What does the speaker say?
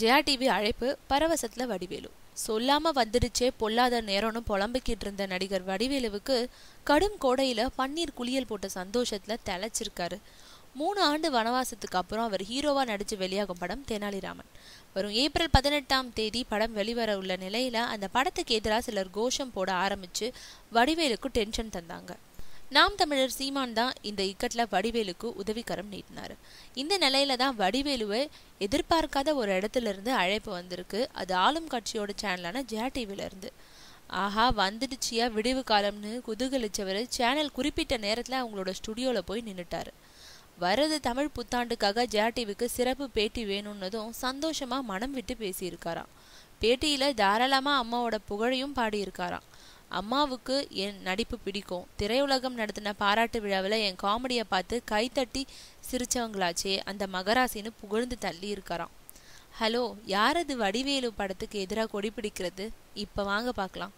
Jaya TV அழைப்பு பரவசத்துல வடிவேலு. சொல்லாம வந்துடுச்சே பொல்லாத நேரம்னு புலம்பிக்கிட்டு இருந்த நடிகர் வடிவேலுவுக்கு கடும் கோடையில பன்னீர் குளியல் போட்ட சந்தோஷத்துல தெளைச்சிருக்காரு. 3 ஆண்டு வனவாசத்துக்கு அப்புறம் அவர் ஹீரோவா நடிச்சு வெளியாகும் படம் தெனாலிராமன். வரும் ஏப்ரல் 18 படம் வெளிவர உள்ள நிலையில அந்த படத்துக்கு எதிராக சிலர் கோஷம் போட ஆரம்பிச்சு வடிவேலுக்கு டென்ஷன் தந்தாங்க. நாம் தமிழர் சீமான் தான் இந்த இக்கட்ல வடிவேலுக்கு உதவிக்கரம் நீட்டினாரு. இந்த நிலையில தான் வடிவேலுவை எதிர்பார்க்காத ஒரு இடத்துல இருந்து அழைப்பு வந்திருக்கு. அது ஆளும் கட்சியோட சேனலான ஜெயா டிவில இருந்து. ஆஹா, வந்துடுச்சியா விடிவு காலம்னு குதூகலிச்சவர் சேனல் குறிப்பிட்ட நேரத்துல அவங்களோட ஸ்டுடியோல போய் நின்னுட்டாரு. வரது தமிழ் புத்தாண்டுக்காக ஜெயா டிவிக்கு சிறப்பு பேட்டி வேணும்னதும் சந்தோஷமா மனம் விட்டு பேசியிருக்காராம். பேட்டியில தாராளமா அம்மாவோட புகழையும் பாடியிருக்காராம். அம்மாவுக்கு என் நடிப்பு பிடிக்கும், திரையுலகம் நடத்தின பாராட்டு விழாவில் என் காமெடியை பார்த்து கைத்தட்டி சிரிச்சவங்களாச்சே அந்த மகராசின்னு புகழ்ந்து தள்ளி இருக்காராம். ஹலோ, யாரது வடிவேலு படத்துக்கு எதிராக கொடி பிடிக்கிறது? இப்ப வாங்க பார்க்கலாம்.